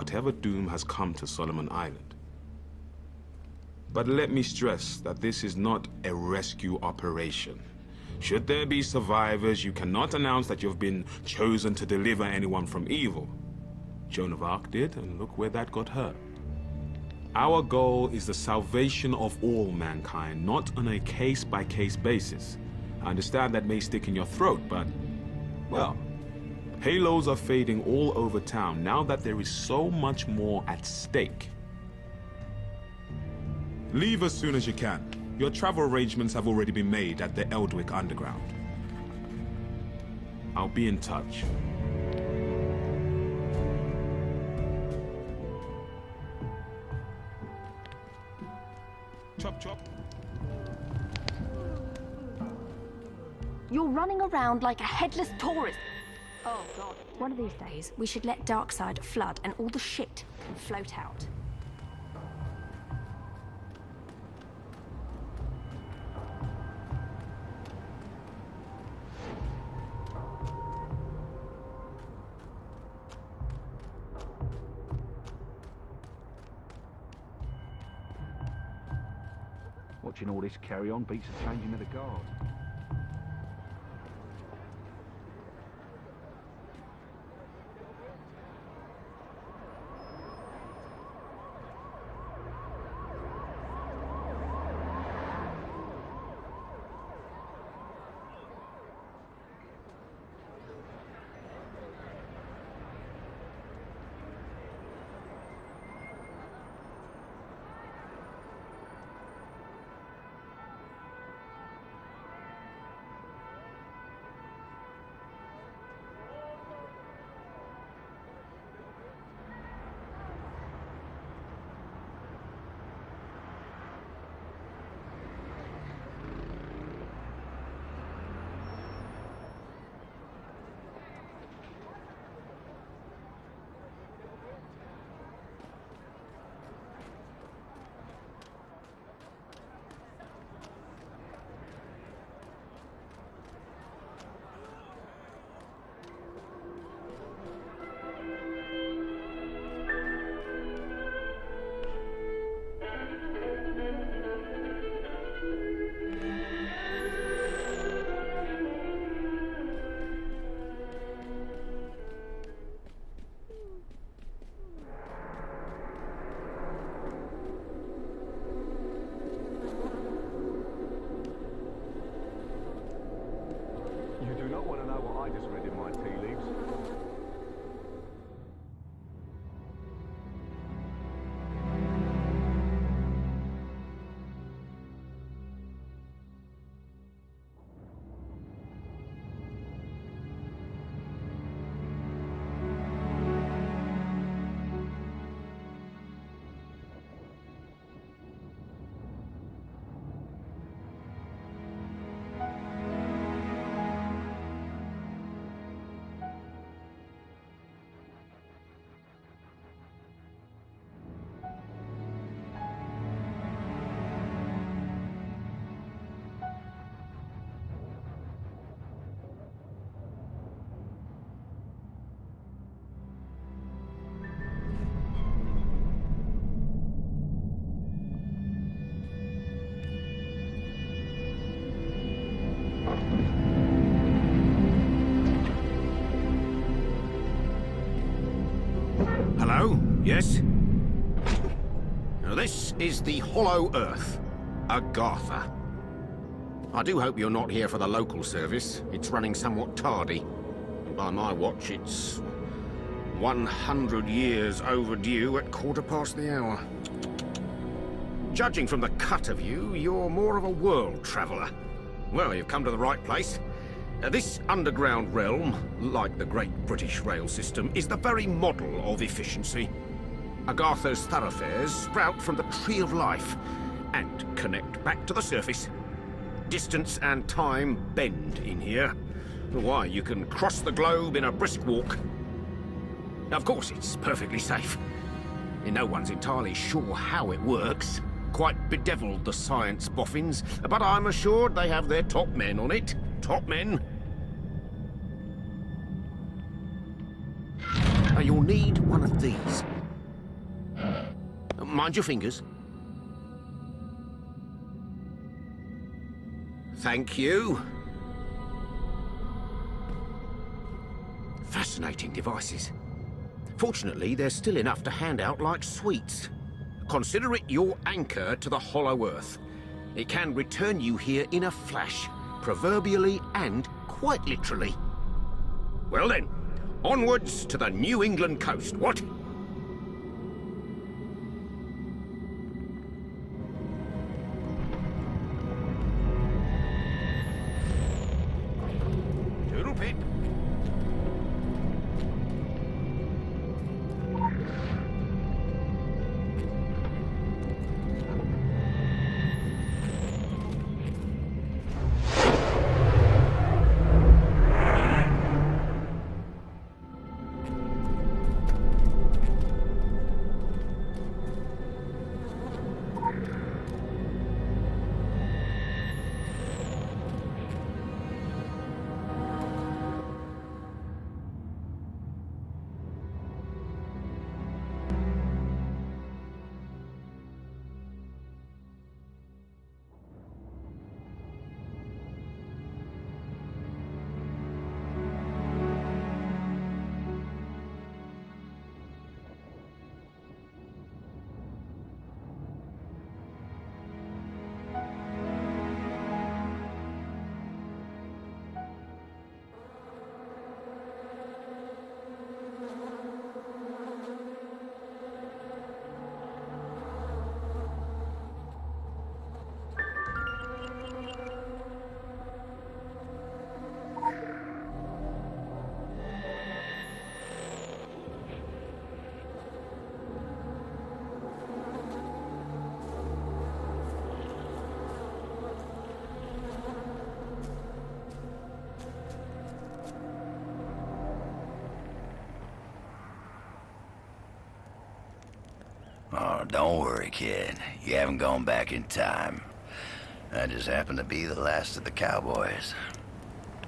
whatever doom has come to Solomon Island. But let me stress that this is not a rescue operation. Should there be survivors, you cannot announce that you've been chosen to deliver anyone from evil. Joan of Arc did, and look where that got her. Our goal is the salvation of all mankind, not on a case-by-case basis. I understand that may stick in your throat, but, well, halos are fading all over town now that there is so much more at stake. Leave as soon as you can. Your travel arrangements have already been made at the Eldwick Underground. I'll be in touch. Chop, chop. You're running around like a headless tourist. Oh, God. One of these days, we should let Darkside flood and all the shit can float out. Watching all this carry on beats the changing of the guard. You do not want to know what I just read in my tea leaves. Hello? Yes? Now this is the Hollow Earth, Agartha. I do hope you're not here for the local service. It's running somewhat tardy. By my watch, it's 100 years overdue at 1/4 the hour. Judging from the cut of you, you're more of a world traveller. Well, you've come to the right place. This underground realm, like the Great British Rail System, is the very model of efficiency. Agartha's thoroughfares sprout from the Tree of Life and connect back to the surface. Distance and time bend in here. Why, you can cross the globe in a brisk walk. Of course, it's perfectly safe. No one's entirely sure how it works. Quite bedeviled, the science boffins, but I'm assured they have their top men on it. Top men. Now, you'll need one of these. mind your fingers. Thank you. Fascinating devices. Fortunately, there's still enough to hand out like sweets. Consider it your anchor to the hollow earth. It can return you here in a flash, proverbially and quite literally. Well then, onwards to the New England coast, what? Toodle pip. Oh, don't worry, kid. You haven't gone back in time. I just happen to be the last of the cowboys.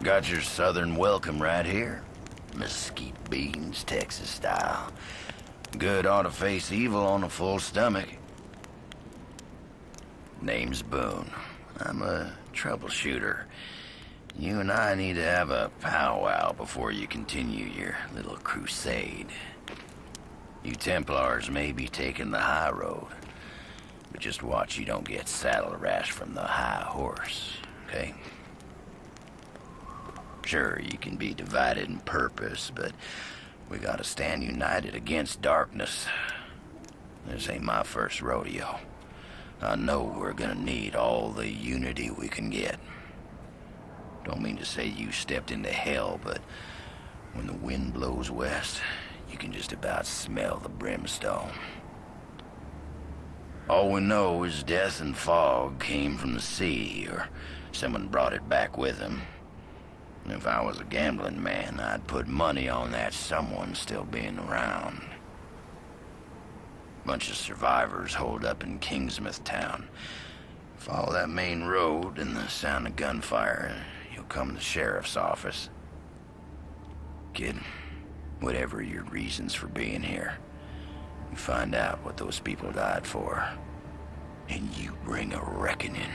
Got your southern welcome right here. Mesquite beans, Texas style. Good ought to face evil on a full stomach. Name's Boone. I'm a troubleshooter. You and I need to have a powwow before you continue your little crusade. You Templars may be taking the high road, but just watch you don't get saddle rash from the high horse, okay? Sure, you can be divided in purpose, but we gotta stand united against darkness. This ain't my first rodeo. I know we're gonna need all the unity we can get. Don't mean to say you stepped into hell, but when the wind blows west, you can just about smell the brimstone. All we know is death and fog came from the sea, or someone brought it back with them. If I was a gambling man, I'd put money on that someone still being around. Bunch of survivors holed up in Kingsmouth town. Follow that main road and the sound of gunfire, you'll come to the sheriff's office. Kid, whatever your reasons for being here, you find out what those people died for, and you bring a reckoning.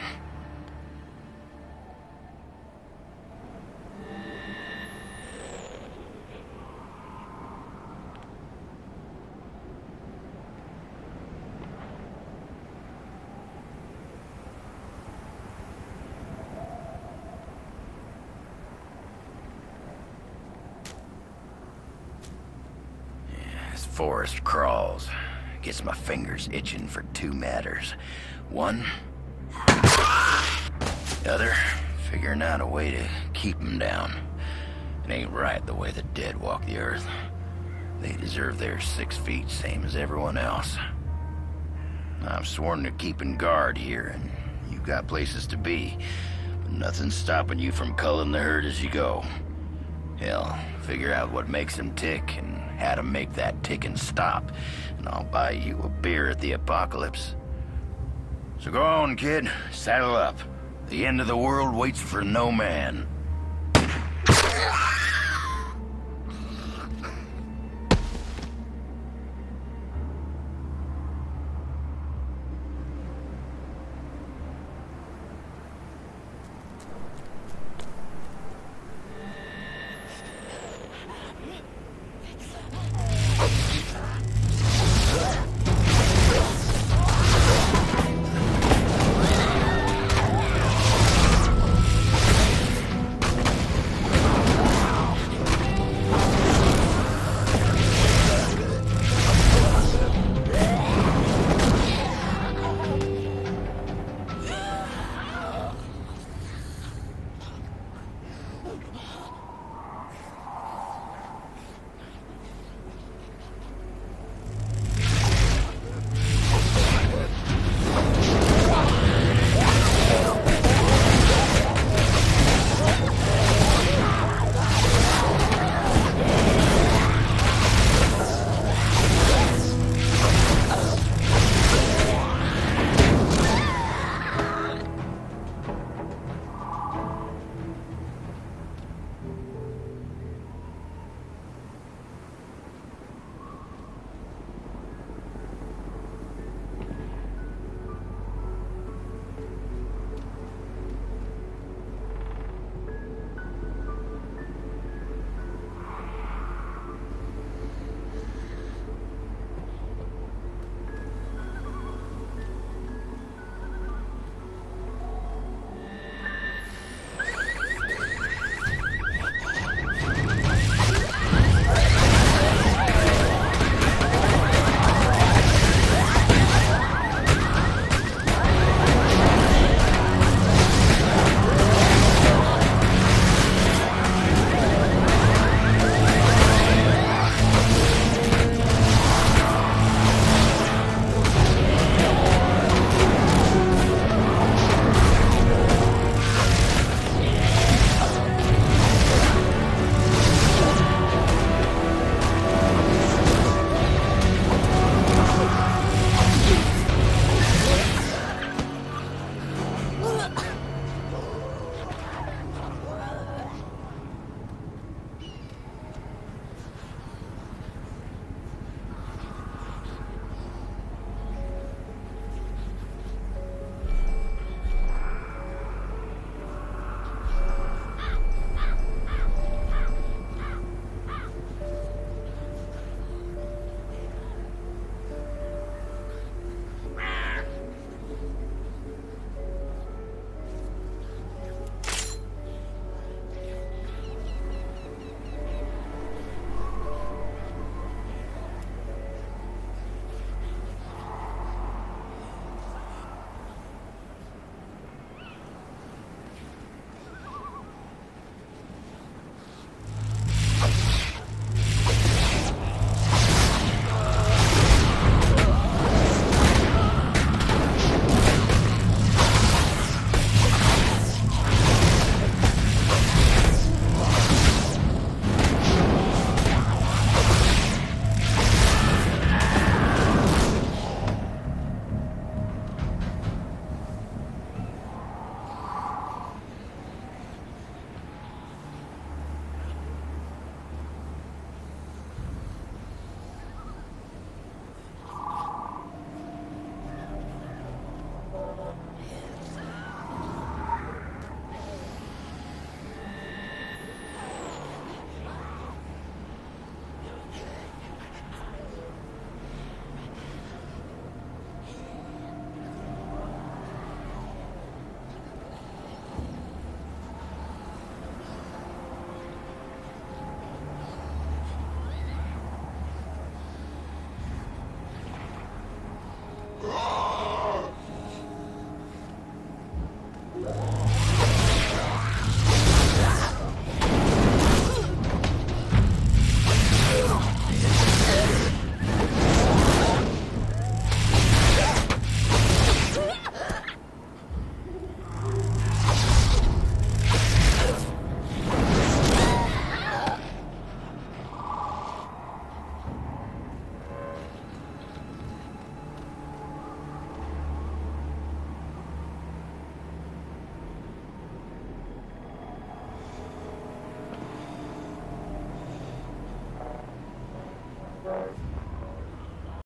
Forest crawls. Gets my fingers itching for two matters. One, the other, figuring out a way to keep them down. It ain't right the way the dead walk the earth. They deserve their 6 feet, same as everyone else. I've sworn to keeping guard here, and you've got places to be. But nothing's stopping you from culling the herd as you go. Hell, figure out what makes them tick and how to make that ticking stop, and I'll buy you a beer at the apocalypse. So go on, kid. Saddle up. The end of the world waits for no man.